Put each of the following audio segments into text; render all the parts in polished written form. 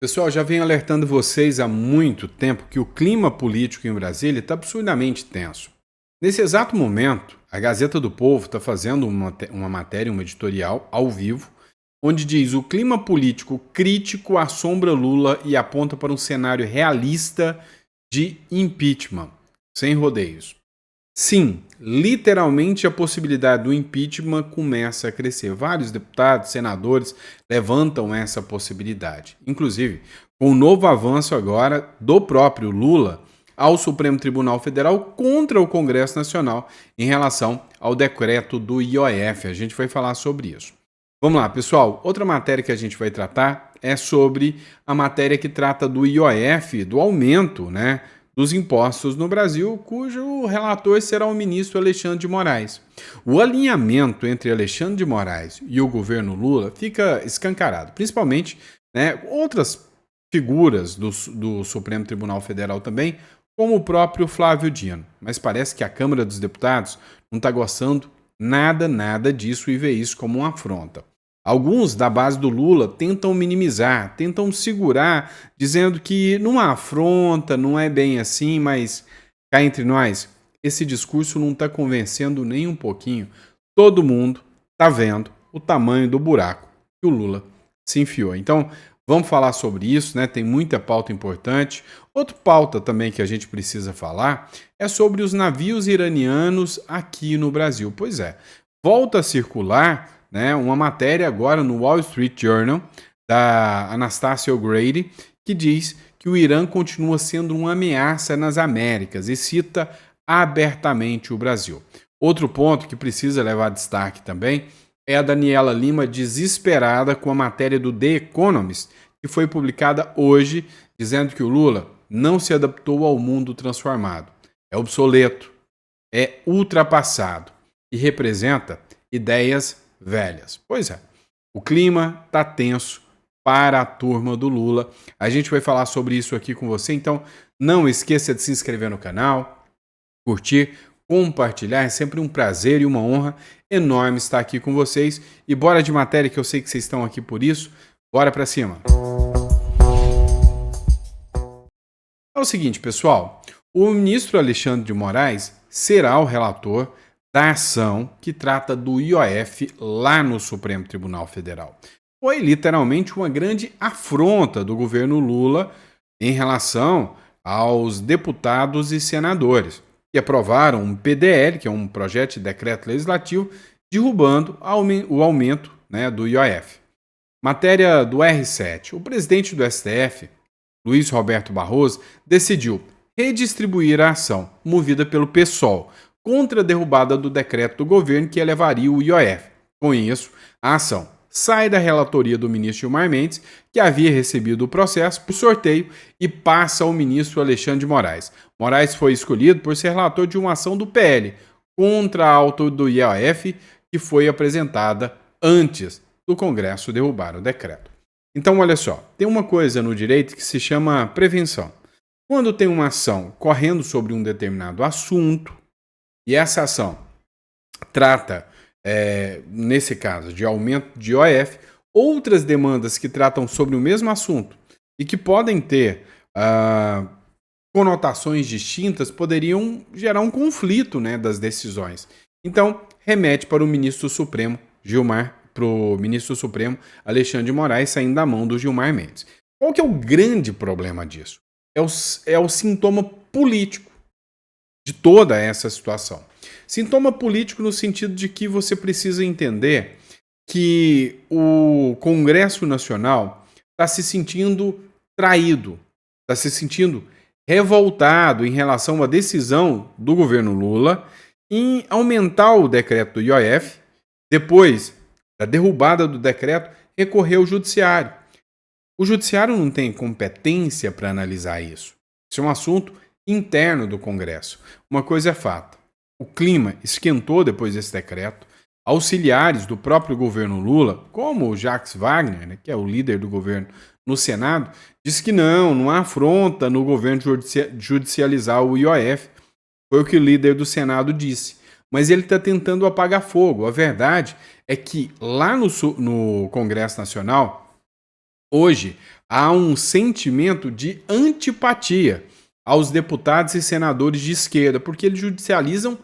Pessoal, já venho alertando vocês há muito tempo que o clima político em Brasília está absurdamente tenso. Nesse exato momento, a Gazeta do Povo está fazendo uma matéria, uma editorial ao vivo, onde diz: o clima político crítico assombra Lula e aponta para um cenário realista de impeachment, sem rodeios. Sim, literalmente a possibilidade do impeachment começa a crescer. Vários deputados, senadores levantam essa possibilidade. Inclusive, com o novo avanço agora do próprio Lula ao Supremo Tribunal Federal contra o Congresso Nacional em relação ao decreto do IOF. A gente vai falar sobre isso. Vamos lá, pessoal. Outra matéria que a gente vai tratar é sobre a matéria que trata do IOF, do aumento, dos impostos no Brasil, cujo relator será o ministro Alexandre de Moraes. O alinhamento entre Alexandre de Moraes e o governo Lula fica escancarado, principalmente outras figuras do Supremo Tribunal Federal também, como o próprio Flávio Dino. Mas parece que a Câmara dos Deputados não está gostando nada disso e vê isso como uma afronta. Alguns da base do Lula tentam minimizar, tentam segurar, dizendo que não há afronta, não é bem assim, mas cá entre nós, esse discurso não está convencendo nem um pouquinho. Todo mundo está vendo o tamanho do buraco que o Lula se enfiou. Então, vamos falar sobre isso, Tem muita pauta importante. Outra pauta também que a gente precisa falar é sobre os navios iranianos aqui no Brasil. Pois é, volta a circular uma matéria agora no Wall Street Journal da Anastasia O'Grady, que diz que o Irã continua sendo uma ameaça nas Américas e cita abertamente o Brasil. Outro ponto que precisa levar destaque também é a Daniela Lima desesperada com a matéria do The Economist, que foi publicada hoje, dizendo que o Lula não se adaptou ao mundo transformado. É obsoleto, é ultrapassado e representa ideias velhas. Pois é, o clima está tenso para a turma do Lula. A gente vai falar sobre isso aqui com você, então não esqueça de se inscrever no canal, curtir, compartilhar. É sempre um prazer e uma honra enorme estar aqui com vocês. E bora de matéria, que eu sei que vocês estão aqui por isso. Bora para cima. É o seguinte, pessoal, o ministro Alexandre de Moraes será o relator da ação que trata do IOF lá no Supremo Tribunal Federal. Foi literalmente uma grande afronta do governo Lula em relação aos deputados e senadores, que aprovaram um PDL, que é um projeto de decreto legislativo, derrubando o aumento do IOF. Matéria do R7. O presidente do STF, Luiz Roberto Barroso, decidiu redistribuir a ação, movida pelo PSOL, contra a derrubada do decreto do governo que elevaria o IOF. Com isso, a ação sai da relatoria do ministro Gilmar Mendes, que havia recebido o processo por sorteio, e passa ao ministro Alexandre de Moraes. Moraes foi escolhido por ser relator de uma ação do PL contra a alta do IOF, que foi apresentada antes do Congresso derrubar o decreto. Então, olha só, tem uma coisa no direito que se chama prevenção. Quando tem uma ação correndo sobre um determinado assunto, e essa ação trata, nesse caso, de aumento de IOF, outras demandas que tratam sobre o mesmo assunto e que podem ter conotações distintas poderiam gerar um conflito das decisões. Então, remete para o ministro Supremo Alexandre de Moraes, saindo da mão do Gilmar Mendes. Qual que é o grande problema disso? É o sintoma político de toda essa situação. Sintoma político no sentido de que você precisa entender que o Congresso Nacional está se sentindo traído, está se sentindo revoltado em relação à decisão do governo Lula em aumentar o decreto do IOF. Depois da derrubada do decreto, recorreu ao Judiciário. O Judiciário não tem competência para analisar isso. Isso é um assunto interno do Congresso. Uma coisa é fato: o clima esquentou depois desse decreto. Auxiliares do próprio governo Lula, como o Jacques Wagner, que é o líder do governo no Senado, diz que não há afronta no governo judicializar o IOF. Foi o que o líder do Senado disse. Mas ele está tentando apagar fogo. A verdade é que lá no Congresso Nacional Hoje, há um sentimento de antipatia aos deputados e senadores de esquerda, porque eles judicializam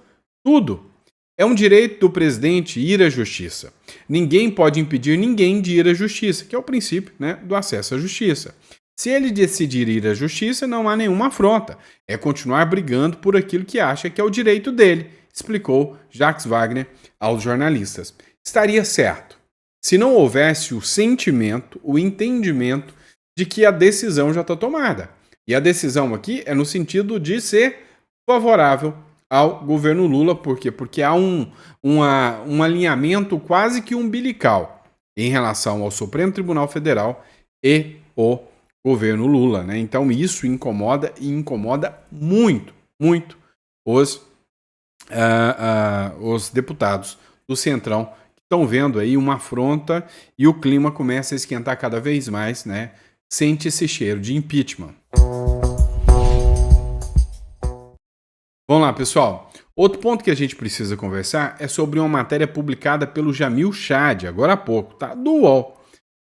tudo. É um direito do presidente ir à justiça. Ninguém pode impedir ninguém de ir à justiça, que é o princípio, né, do acesso à justiça. Se ele decidir ir à justiça, não há nenhuma afronta. É continuar brigando por aquilo que acha que é o direito dele, explicou Jacques Wagner aos jornalistas. Estaria certo se não houvesse o sentimento, o entendimento de que a decisão já está tomada. E a decisão aqui é no sentido de ser favorável ao governo Lula. Por quê? Porque há um alinhamento quase que umbilical em relação ao Supremo Tribunal Federal e o governo Lula, né? Então isso incomoda e incomoda muito, muito os deputados do Centrão, que estão vendo aí uma afronta e o clima começa a esquentar cada vez mais, né? Sente esse cheiro de impeachment. Vamos lá, pessoal. Outro ponto que a gente precisa conversar é sobre uma matéria publicada pelo Jamil Chad, agora há pouco, tá? Do UOL.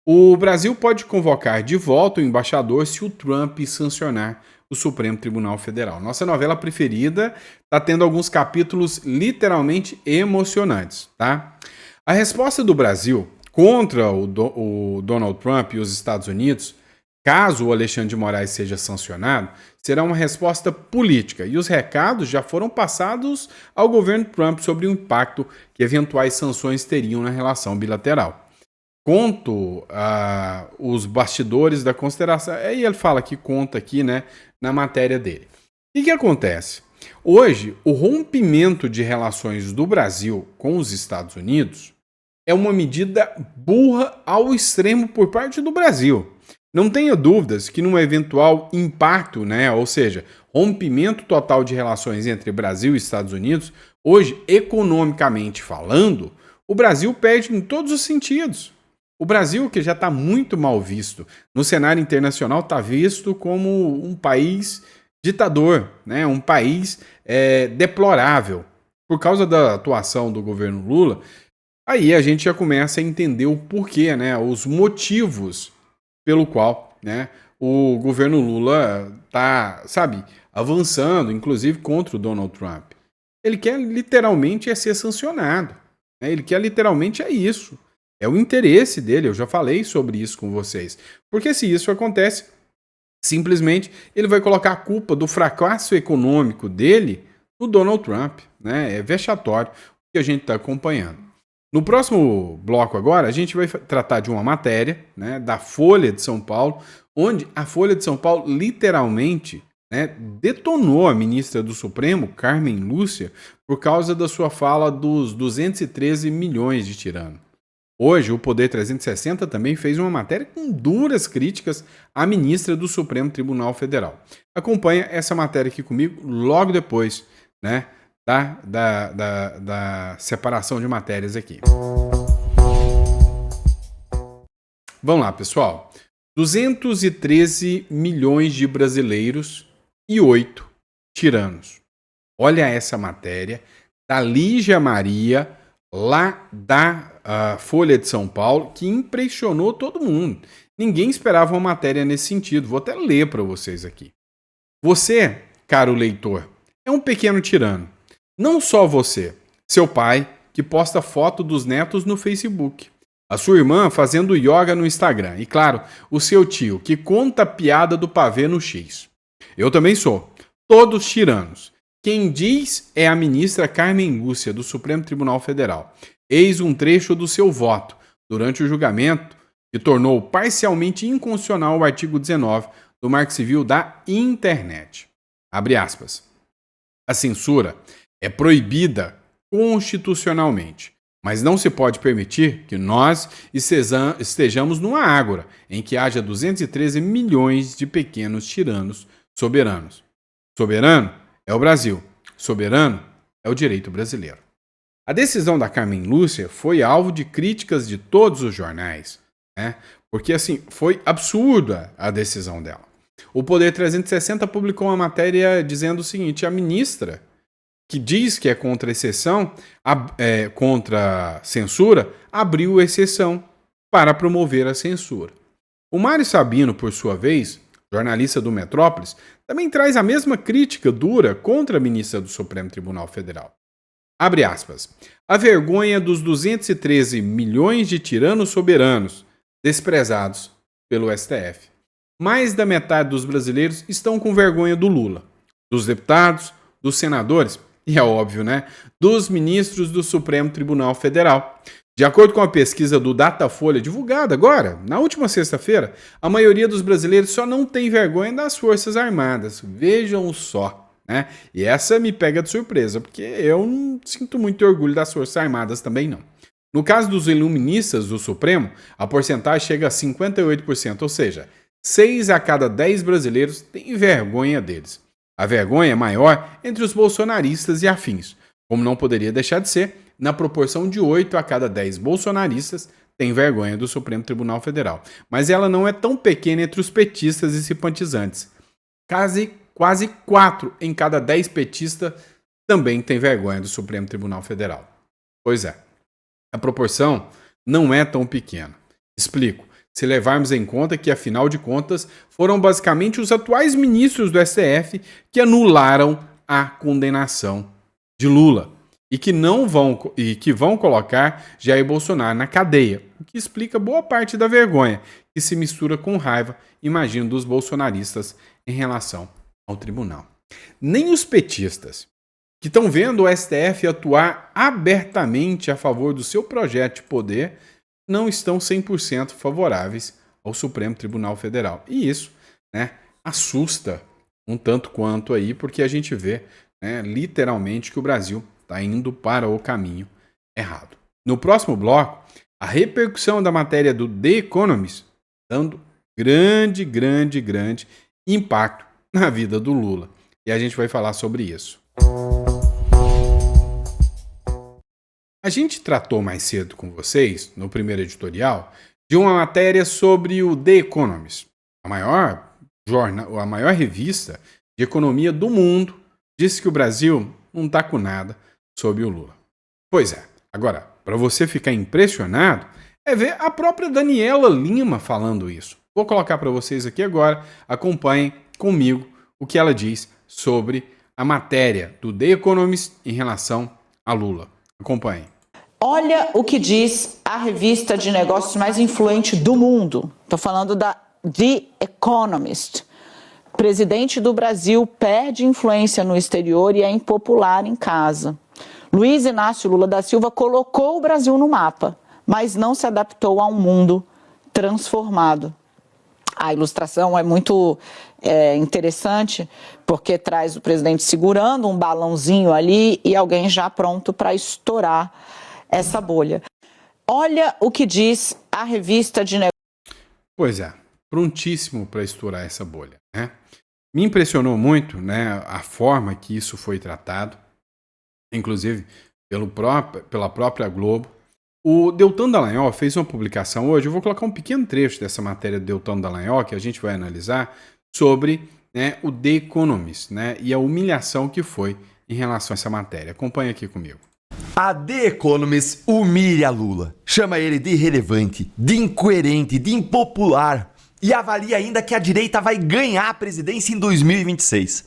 O Brasil pode convocar de volta o embaixador se o Trump sancionar o Supremo Tribunal Federal. Nossa novela preferida está tendo alguns capítulos literalmente emocionantes, tá? A resposta do Brasil contra o Donald Trump e os Estados Unidos, caso o Alexandre de Moraes seja sancionado, será uma resposta política. E os recados já foram passados ao governo Trump sobre o impacto que eventuais sanções teriam na relação bilateral. Conto os bastidores da consideração. Aí ele fala que conta aqui, né, na matéria dele. O que acontece? Hoje, o rompimento de relações do Brasil com os Estados Unidos é uma medida burra ao extremo por parte do Brasil. Não tenha dúvidas que num eventual impacto, né, ou seja, rompimento total de relações entre Brasil e Estados Unidos, hoje, economicamente falando, o Brasil perde em todos os sentidos. O Brasil, que já está muito mal visto no cenário internacional, está visto como um país ditador, né? Um país deplorável. Por causa da atuação do governo Lula, aí a gente já começa a entender o porquê, né? Os motivos pelo qual, né, o governo Lula está, avançando, inclusive contra o Donald Trump. Ele quer literalmente ser sancionado. Né? Ele quer literalmente isso. É o interesse dele, eu já falei sobre isso com vocês. Porque se isso acontece, simplesmente ele vai colocar a culpa do fracasso econômico dele no Donald Trump. Né? É vexatório o que a gente está acompanhando. No próximo bloco agora, a gente vai tratar de uma matéria, né, da Folha de São Paulo, onde a Folha de São Paulo literalmente, né, detonou a ministra do Supremo, Carmen Lúcia, por causa da sua fala dos 213 milhões de tirano. Hoje, o Poder 360 também fez uma matéria com duras críticas à ministra do Supremo Tribunal Federal. Acompanha essa matéria aqui comigo logo depois, né, da separação de matérias aqui. Vamos lá, pessoal. 213 milhões de brasileiros e 8 tiranos. Olha essa matéria da Lígia Maria, lá da Folha de São Paulo, que impressionou todo mundo. Ninguém esperava uma matéria nesse sentido. Vou até ler para vocês aqui. Você, caro leitor, é um pequeno tirano. Não só você, seu pai, que posta foto dos netos no Facebook, a sua irmã fazendo yoga no Instagram e, claro, o seu tio, que conta a piada do pavê no X. Eu também sou. Todos tiranos. Quem diz é a ministra Carmen Lúcia, do Supremo Tribunal Federal. Eis um trecho do seu voto durante o julgamento que tornou parcialmente inconstitucional o artigo 19 do Marco Civil da Internet. Abre aspas. A censura é proibida constitucionalmente, mas não se pode permitir que nós estejamos numa ágora em que haja 213 milhões de pequenos tiranos soberanos. Soberano é o Brasil. Soberano é o direito brasileiro. A decisão da Carmen Lúcia foi alvo de críticas de todos os jornais, né? Porque assim, foi absurda a decisão dela. O Poder 360 publicou uma matéria dizendo o seguinte: a ministra, que diz que é contra exceção, contra censura, abriu exceção para promover a censura. O Mário Sabino, por sua vez, jornalista do Metrópolis, também traz a mesma crítica dura contra a ministra do Supremo Tribunal Federal. Abre aspas. A vergonha dos 213 milhões de tiranos soberanos desprezados pelo STF. Mais da metade dos brasileiros estão com vergonha do Lula, dos deputados, dos senadores e, é óbvio, né, dos ministros do Supremo Tribunal Federal. De acordo com a pesquisa do Datafolha divulgada agora, na última sexta-feira, a maioria dos brasileiros só não tem vergonha das Forças Armadas. Vejam só, né? E essa me pega de surpresa, porque eu não sinto muito orgulho das Forças Armadas também não. No caso dos iluministas do Supremo, a porcentagem chega a 58%, ou seja, 6 a cada 10 brasileiros têm vergonha deles. A vergonha é maior entre os bolsonaristas e afins, como não poderia deixar de ser, na proporção de 8 a cada 10 bolsonaristas têm vergonha do Supremo Tribunal Federal. Mas ela não é tão pequena entre os petistas e simpatizantes. Quase 4 em cada 10 petistas também têm vergonha do Supremo Tribunal Federal. Pois é, a proporção não é tão pequena. Explico. Se levarmos em conta que, afinal de contas, foram basicamente os atuais ministros do STF que anularam a condenação de Lula e que vão colocar Jair Bolsonaro na cadeia, o que explica boa parte da vergonha que se mistura com raiva, imagino, dos bolsonaristas em relação ao tribunal. Nem os petistas, que estão vendo o STF atuar abertamente a favor do seu projeto de poder, não estão 100% favoráveis ao Supremo Tribunal Federal. E isso, né, assusta um tanto quanto aí, porque a gente vê, né, literalmente que o Brasil está indo para o caminho errado. No próximo bloco, a repercussão da matéria do The Economist dando grande impacto na vida do Lula. E a gente vai falar sobre isso. A gente tratou mais cedo com vocês, no primeiro editorial, de uma matéria sobre o The Economist, a maior revista de economia do mundo, disse que o Brasil não está com nada sobre o Lula. Pois é, agora, para você ficar impressionado, é ver a própria Daniela Lima falando isso. Vou colocar para vocês aqui agora, acompanhem comigo o que ela diz sobre a matéria do The Economist em relação a Lula. Acompanhem. Olha o que diz a revista de negócios mais influente do mundo. Estou falando da The Economist. O presidente do Brasil perde influência no exterior e é impopular em casa. Luiz Inácio Lula da Silva colocou o Brasil no mapa, mas não se adaptou a um mundo transformado. A ilustração é muito interessante, porque traz o presidente segurando um balãozinho ali e alguém já pronto para estourar essa bolha. Olha o que diz a revista de negócios. Pois é, prontíssimo para estourar essa bolha, né? Me impressionou muito, né, a forma que isso foi tratado, inclusive pela própria Globo. O Deltan Dallagnol fez uma publicação hoje, eu vou colocar um pequeno trecho dessa matéria do Deltan Dallagnol, que a gente vai analisar, sobre, né, o The Economist, né, e a humilhação que foi em relação a essa matéria. Acompanhe aqui comigo. A The Economist humilha Lula, chama ele de irrelevante, de incoerente, de impopular e avalia ainda que a direita vai ganhar a presidência em 2026.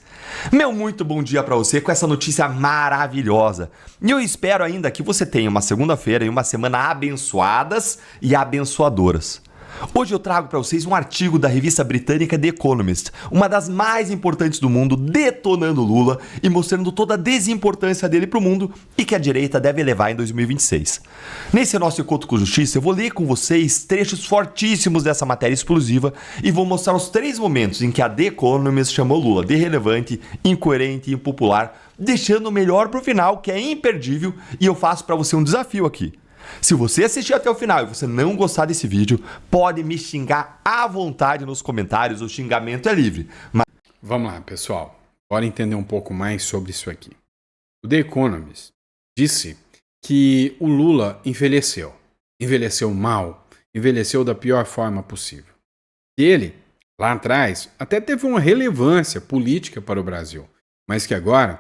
Meu muito bom dia pra você com essa notícia maravilhosa. E eu espero ainda que você tenha uma segunda-feira e uma semana abençoadas e abençoadoras. Hoje eu trago para vocês um artigo da revista britânica The Economist, uma das mais importantes do mundo, detonando Lula e mostrando toda a desimportância dele para o mundo e que a direita deve levar em 2026. Nesse nosso encontro com justiça, eu vou ler com vocês trechos fortíssimos dessa matéria explosiva e vou mostrar os 3 momentos em que a The Economist chamou Lula de irrelevante, incoerente e impopular, deixando o melhor para o final, que é imperdível, e eu faço para você um desafio aqui. Se você assistir até o final e você não gostar desse vídeo, pode me xingar à vontade nos comentários, o xingamento é livre. Vamos lá, pessoal. Bora entender um pouco mais sobre isso aqui. O The Economist disse que o Lula envelheceu. Envelheceu mal, envelheceu da pior forma possível. E ele, lá atrás, até teve uma relevância política para o Brasil, mas que agora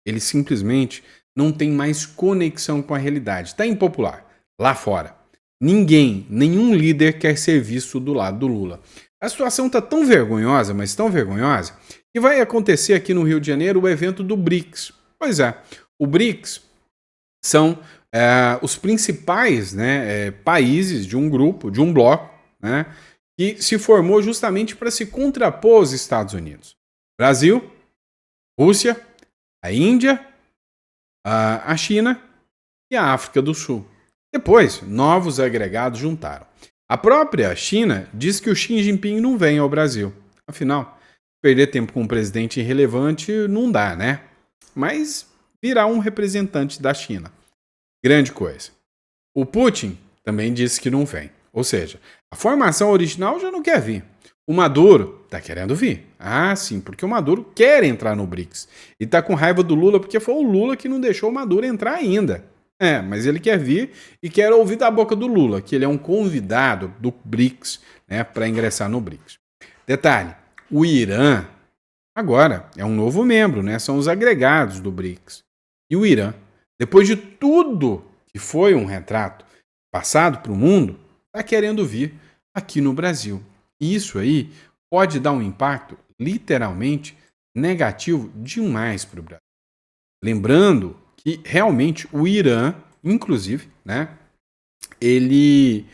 ele simplesmente não tem mais conexão com a realidade. Está impopular lá fora. nenhum líder quer ser visto do lado do Lula. A situação está tão vergonhosa, mas tão vergonhosa, que vai acontecer aqui no Rio de Janeiro o evento do BRICS. Pois é, o BRICS são os principais, né, países de um grupo, de um bloco, né, que se formou justamente para se contrapor aos Estados Unidos. Brasil, Rússia, a Índia, a China e a África do Sul. Depois, novos agregados juntaram. A própria China diz que o Xi Jinping não vem ao Brasil. Afinal, perder tempo com um presidente irrelevante não dá, né? Mas virá um representante da China. Grande coisa. O Putin também disse que não vem. Ou seja, a formação original já não quer vir. O Maduro está querendo vir. Ah, sim, porque o Maduro quer entrar no BRICS. E está com raiva do Lula porque foi o Lula que não deixou o Maduro entrar ainda. Mas ele quer vir e quer ouvir da boca do Lula, que ele é um convidado do BRICS, né, para ingressar no BRICS. Detalhe, o Irã agora é um novo membro, né, são os agregados do BRICS. E o Irã, depois de tudo que foi um retrato passado para o mundo, está querendo vir aqui no Brasil. E isso aí pode dar um impacto literalmente negativo demais para o Brasil. Lembrando que realmente o Irã, inclusive, né, ele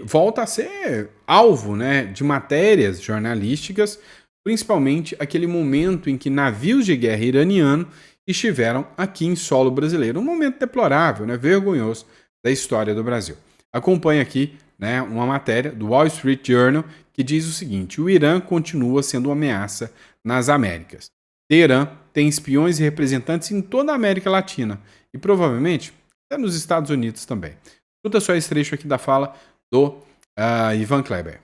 volta a ser alvo, né, de matérias jornalísticas, principalmente aquele momento em que navios de guerra iranianos estiveram aqui em solo brasileiro. Um momento deplorável, né, vergonhoso da história do Brasil. Acompanhe aqui, né, uma matéria do Wall Street Journal que diz o seguinte: o Irã continua sendo uma ameaça nas Américas. Teherã tem espiões e representantes em toda a América Latina e provavelmente até nos Estados Unidos também. Escuta só esse trecho aqui da fala do Ivan Kleber.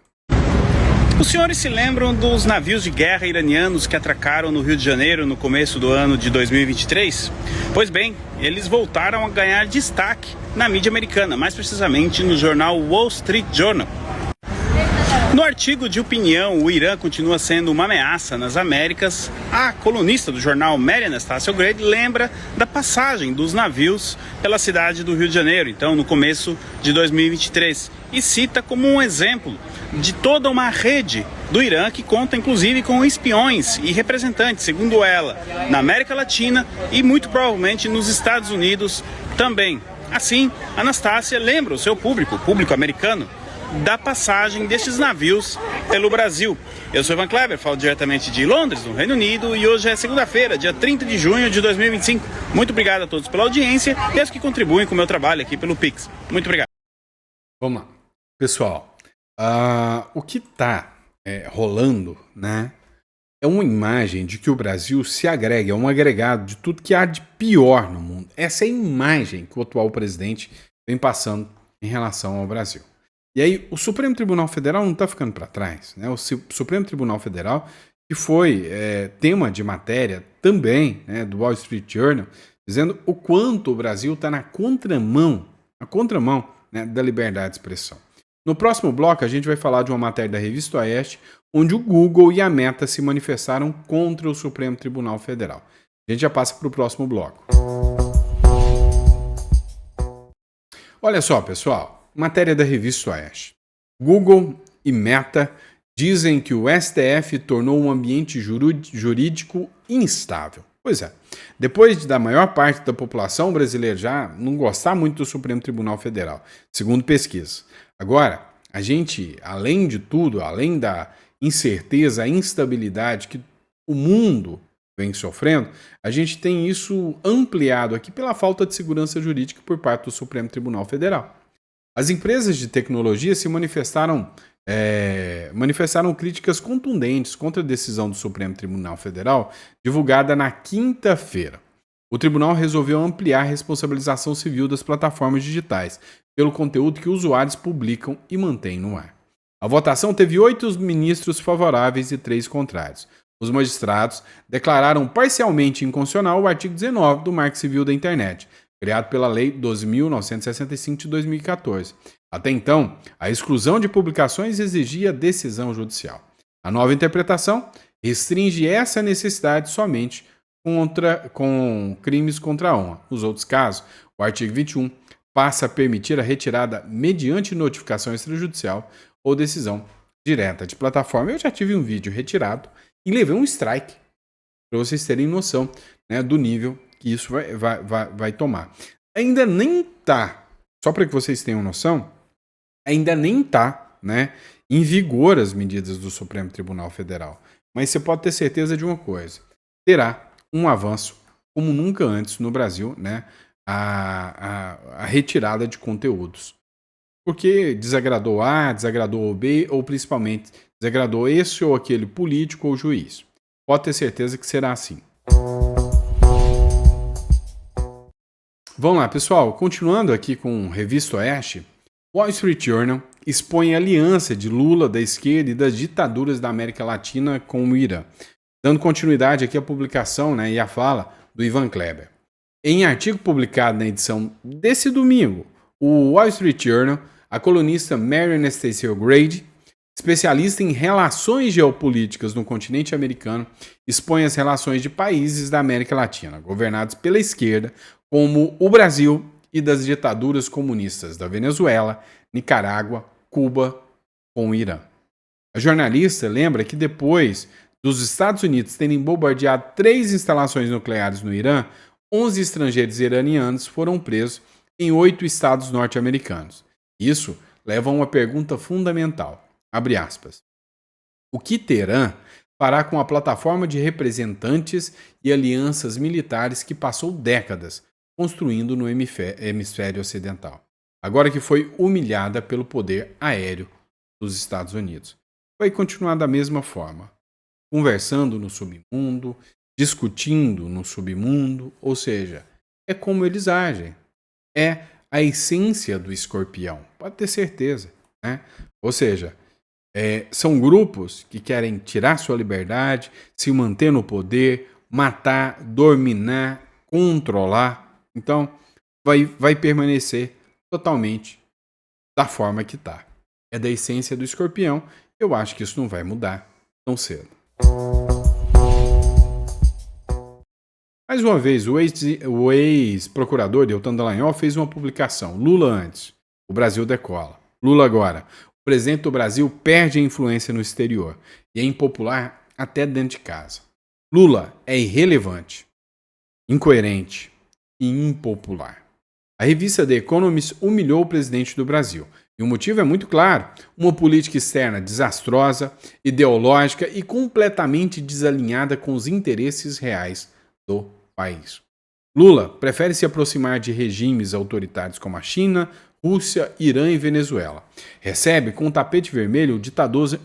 Os senhores se lembram dos navios de guerra iranianos que atracaram no Rio de Janeiro no começo do ano de 2023? Pois bem, eles voltaram a ganhar destaque na mídia americana, mais precisamente no jornal Wall Street Journal. No artigo de opinião, o Irã continua sendo uma ameaça nas Américas. A colunista do jornal Mary Anastácio Grade lembra da passagem dos navios pela cidade do Rio de Janeiro, então no começo de 2023, e cita como um exemplo de toda uma rede do Irã que conta inclusive com espiões e representantes, segundo ela, na América Latina e muito provavelmente nos Estados Unidos também. Assim, Anastácia lembra o seu público americano, da passagem destes navios pelo Brasil. Eu sou Ivan Kleber, falo diretamente de Londres, no Reino Unido, e hoje é segunda-feira, dia 30 de junho de 2025. Muito obrigado a todos pela audiência e aos que contribuem com o meu trabalho aqui pelo Pix. Muito obrigado. Vamos lá. Pessoal, o que está rolando, né, é uma imagem de que o Brasil se agrega, é um agregado de tudo que há de pior no mundo. Essa é a imagem que o atual presidente vem passando em relação ao Brasil. E aí, o Supremo Tribunal Federal não está ficando para trás, né? O Supremo Tribunal Federal, que foi tema de matéria também, né, do Wall Street Journal, dizendo o quanto o Brasil está na contramão, né, da liberdade de expressão. No próximo bloco, a gente vai falar de uma matéria da Revista Oeste, onde o Google e a Meta se manifestaram contra o Supremo Tribunal Federal. A gente já passa para o próximo bloco. Olha só, pessoal. Matéria da Revista Oeste. Google e Meta dizem que o STF tornou um ambiente jurídico instável. Pois é, depois da maior parte da população brasileira já não gostar muito do Supremo Tribunal Federal, segundo pesquisa. Agora, a gente, além de tudo, além da incerteza, a instabilidade que o mundo vem sofrendo, a gente tem isso ampliado aqui pela falta de segurança jurídica por parte do Supremo Tribunal Federal. As empresas de tecnologia se manifestaram críticas contundentes contra a decisão do Supremo Tribunal Federal, divulgada na quinta-feira. O tribunal resolveu ampliar a responsabilização civil das plataformas digitais pelo conteúdo que usuários publicam e mantêm no ar. A votação teve 8 ministros favoráveis e 3 contrários. Os magistrados declararam parcialmente inconstitucional o artigo 19 do Marco Civil da Internet, criado pela Lei 12.965 de 2014. Até então, a exclusão de publicações exigia decisão judicial. A nova interpretação restringe essa necessidade somente com crimes contra a honra. Nos outros casos, o artigo 21 passa a permitir a retirada mediante notificação extrajudicial ou decisão direta de plataforma. Eu já tive um vídeo retirado e levei um strike, para vocês terem noção, né, do nível que isso vai tomar. Ainda nem tá, só para que vocês tenham noção, ainda nem tá, né, em vigor as medidas do Supremo Tribunal Federal. Mas você pode ter certeza de uma coisa, terá um avanço como nunca antes no Brasil, né, a retirada de conteúdos. Porque desagradou A, desagradou o B, ou principalmente desagradou esse ou aquele político ou juiz. Pode ter certeza que será assim. Vamos lá, pessoal. Continuando aqui com o Revista Oeste, Wall Street Journal expõe a aliança de Lula, da esquerda e das ditaduras da América Latina com o Irã. Dando continuidade aqui à publicação, né, e à fala do Ivan Kleber. Em artigo publicado na edição desse domingo, o Wall Street Journal, a colunista Mary Anastasia O'Grady, especialista em relações geopolíticas no continente americano, expõe as relações de países da América Latina, governados pela esquerda, como o Brasil, e das ditaduras comunistas da Venezuela, Nicarágua, Cuba com o Irã. A jornalista lembra que depois dos Estados Unidos terem bombardeado 3 instalações nucleares no Irã, 11 estrangeiros iranianos foram presos em 8 estados norte-americanos. Isso leva a uma pergunta fundamental. Abre aspas. O que Teherã fará com a plataforma de representantes e alianças militares que passou décadas construindo no hemisfério ocidental, agora que foi humilhada pelo poder aéreo dos Estados Unidos? Vai continuar da mesma forma, conversando no submundo, discutindo no submundo, ou seja, é como eles agem. É a essência do escorpião, pode ter certeza, né? Ou seja, são grupos que querem tirar sua liberdade, se manter no poder, matar, dominar, controlar. Então, vai permanecer totalmente da forma que está. É da essência do escorpião. Eu acho que isso não vai mudar tão cedo. Mais uma vez, o ex-procurador Deltan Dallagnol fez uma publicação. Lula antes, o Brasil decola. Lula agora. O presidente do Brasil perde a influência no exterior e é impopular até dentro de casa. Lula é irrelevante, incoerente e impopular. A revista The Economist humilhou o presidente do Brasil. E o motivo é muito claro: uma política externa desastrosa, ideológica e completamente desalinhada com os interesses reais do país. Lula prefere se aproximar de regimes autoritários como a China, Rússia, Irã e Venezuela. Recebe com tapete vermelho o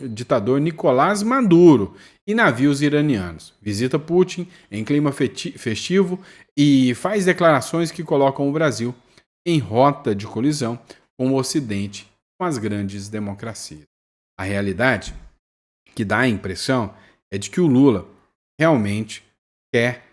ditador Nicolás Maduro e navios iranianos. Visita Putin em clima festivo e faz declarações que colocam o Brasil em rota de colisão com o Ocidente, com as grandes democracias. A realidade que dá a impressão é de que o Lula realmente quer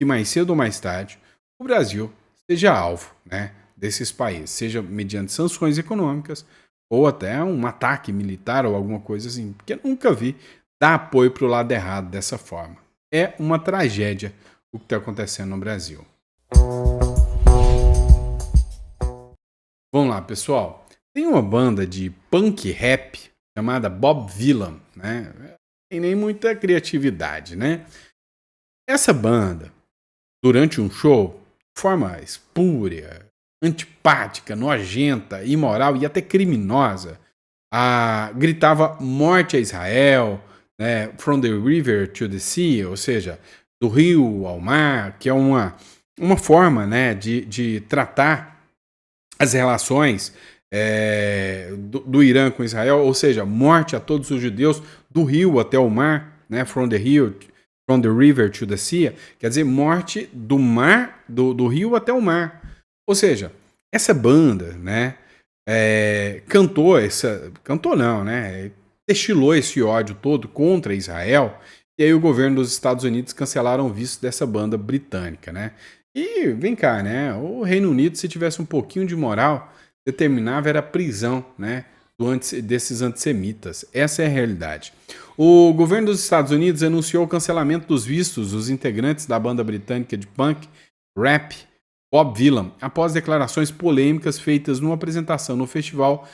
que mais cedo ou mais tarde o Brasil seja alvo, né, desses países, seja mediante sanções econômicas ou até um ataque militar ou alguma coisa assim, porque eu nunca vi dar apoio para o lado errado dessa forma. É uma tragédia o que está acontecendo no Brasil. Vamos lá, pessoal. Tem uma banda de punk rap chamada Bob Villain, né? Tem nem muita criatividade, né? Essa banda, durante um show, de forma espúria, antipática, nojenta, imoral e até criminosa, gritava morte a Israel, né? From the river to the sea, ou seja, do rio ao mar, que é uma forma, né, de tratar as relações do Irã com Israel, ou seja, morte a todos os judeus do rio até o mar, né? From the river to the sea, quer dizer, morte do mar, do rio até o mar. Ou seja, essa banda, né, destilou esse ódio todo contra Israel, e aí o governo dos Estados Unidos cancelaram o visto dessa banda britânica, né? E vem cá, né? O Reino Unido, se tivesse um pouquinho de moral, determinava era a prisão, né, desses antissemitas. Essa é a realidade. O governo dos Estados Unidos anunciou o cancelamento dos vistos dos integrantes da banda britânica de punk, rap, Bob Dylan, após declarações polêmicas feitas numa apresentação no festival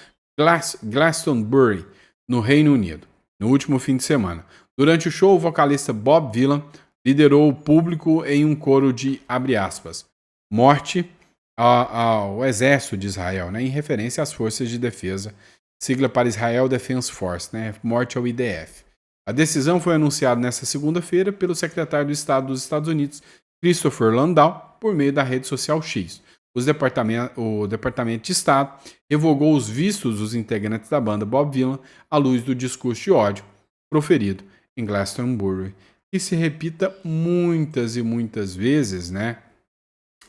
Glastonbury, no Reino Unido, no último fim de semana. Durante o show, o vocalista Bob Dylan liderou o público em um coro de, abre aspas, morte ao exército de Israel, né, em referência às forças de defesa, sigla para Israel Defense Force, né, morte ao IDF. A decisão foi anunciada nesta segunda-feira pelo secretário de Estado dos Estados Unidos, Christopher Landau, por meio da rede social X. O Departamento de Estado revogou os vistos dos integrantes da banda Bob Dylan à luz do discurso de ódio proferido em Glastonbury. Que se repita muitas e muitas vezes, né,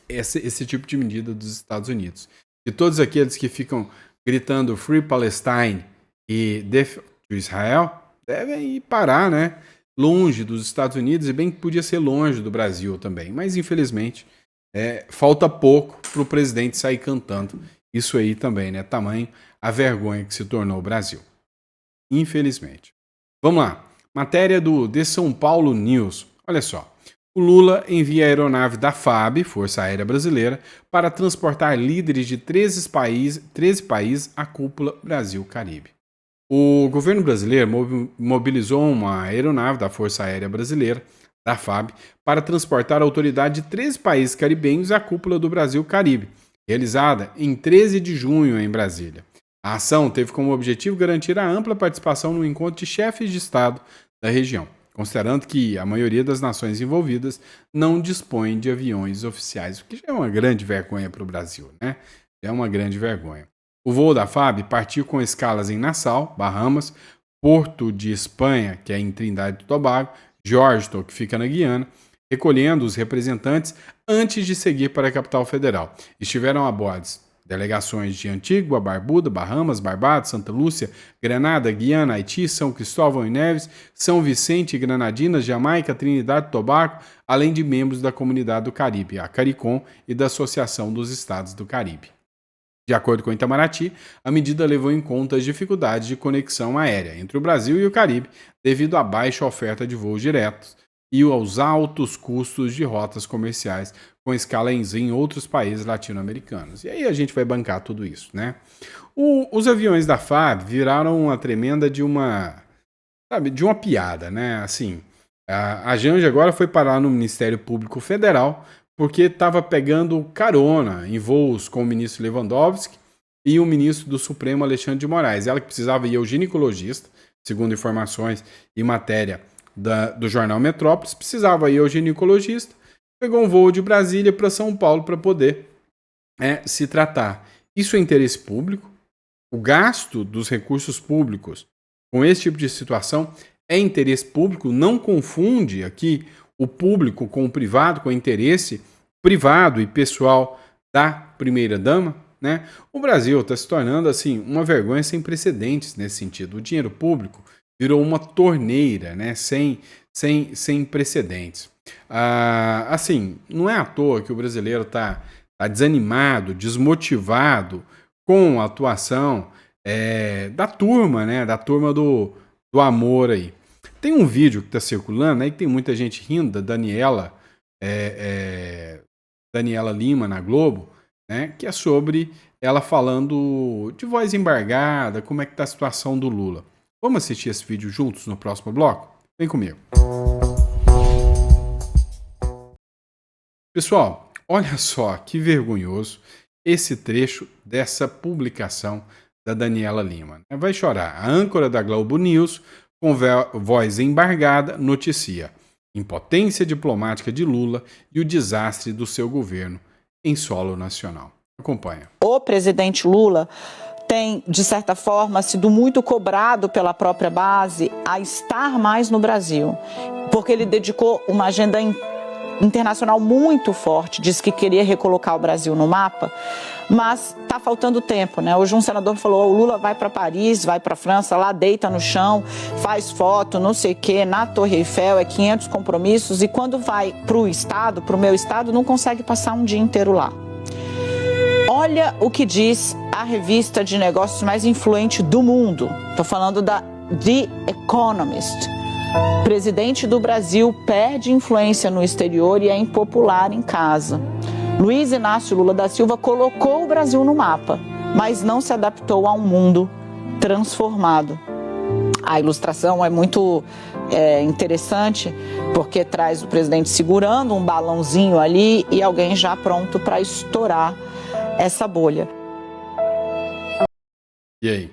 esse tipo de medida dos Estados Unidos. E todos aqueles que ficam gritando Free Palestine e Death to Israel devem ir parar, né, longe dos Estados Unidos, e bem que podia ser longe do Brasil também. Mas, infelizmente, falta pouco para o presidente sair cantando isso aí também, né? Tamanho a vergonha que se tornou o Brasil. Infelizmente. Vamos lá. Matéria do The São Paulo News. Olha só. O Lula envia a aeronave da FAB, Força Aérea Brasileira, para transportar líderes de 13 países à cúpula Brasil-Caribe. O governo brasileiro mobilizou uma aeronave da Força Aérea Brasileira, da FAB, para transportar a autoridade de 13 países caribenhos à cúpula do Brasil-Caribe, realizada em 13 de junho em Brasília. A ação teve como objetivo garantir a ampla participação no encontro de chefes de Estado da região, considerando que a maioria das nações envolvidas não dispõe de aviões oficiais, o que já é uma grande vergonha para o Brasil, né? É uma grande vergonha. O voo da FAB partiu com escalas em Nassau, Bahamas, Porto de Espanha, que é em Trindade e Tobago, Georgetown, que fica na Guiana, recolhendo os representantes antes de seguir para a capital federal. Estiveram a bordo delegações de Antigua, Barbuda, Bahamas, Barbados, Santa Lúcia, Grenada, Guiana, Haiti, São Cristóvão e Neves, São Vicente e Granadinas, Jamaica, Trinidade e Tobago, além de membros da Comunidade do Caribe, a CARICOM, e da Associação dos Estados do Caribe. De acordo com o Itamaraty, a medida levou em conta as dificuldades de conexão aérea entre o Brasil e o Caribe devido à baixa oferta de voos diretos e aos altos custos de rotas comerciais com escala em outros países latino-americanos. E aí a gente vai bancar tudo isso, né? Os aviões da FAB viraram uma tremenda de uma piada, né? Assim, a Janja agora foi parar no Ministério Público Federal porque estava pegando carona em voos com o ministro Lewandowski e o ministro do Supremo Alexandre de Moraes. Ela que precisava ir ao ginecologista, segundo informações e matéria do jornal Metrópolis, precisava ir ao ginecologista, pegou um voo de Brasília para São Paulo para poder se tratar. Isso é interesse público. O gasto dos recursos públicos com esse tipo de situação é interesse público. Não confunde aqui o público com o privado, com o interesse privado e pessoal da primeira-dama, né? O Brasil está se tornando assim uma vergonha sem precedentes nesse sentido. O dinheiro público virou uma torneira, né? sem precedentes. Assim, não é à toa que o brasileiro está desanimado, desmotivado com a atuação da turma, né? Da turma do amor aí. Tem um vídeo que está circulando aí que tem muita gente rindo da Daniela Lima na Globo, né, que é sobre ela falando de voz embargada, como é que está a situação do Lula. Vamos assistir esse vídeo juntos no próximo bloco? Vem comigo. Pessoal, olha só que vergonhoso esse trecho dessa publicação da Daniela Lima. Vai chorar. A âncora da Globo News, com voz embargada, noticia impotência diplomática de Lula e o desastre do seu governo em solo nacional. Acompanha. O presidente Lula tem, de certa forma, sido muito cobrado pela própria base a estar mais no Brasil, porque ele dedicou uma agenda internacional muito forte, disse que queria recolocar o Brasil no mapa, mas está faltando tempo, né? Hoje um senador falou, o Lula vai para Paris, vai para França, lá deita no chão, faz foto, não sei o quê, na Torre Eiffel, 500 compromissos, e quando vai para o estado, para o meu estado, não consegue passar um dia inteiro lá. Olha o que diz a revista de negócios mais influente do mundo, estou falando da The Economist. O presidente do Brasil perde influência no exterior e é impopular em casa. Luiz Inácio Lula da Silva colocou o Brasil no mapa, mas não se adaptou a um mundo transformado. A ilustração é muito interessante, porque traz o presidente segurando um balãozinho ali e alguém já pronto para estourar essa bolha. E aí?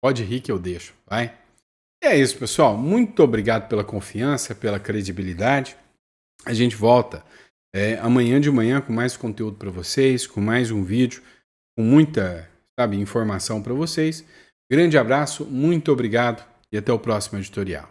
Pode rir que eu deixo, vai? E é isso, pessoal. Muito obrigado pela confiança, pela credibilidade. A gente volta amanhã de manhã com mais conteúdo para vocês, com mais um vídeo, com muita, informação para vocês. Grande abraço, muito obrigado e até o próximo editorial.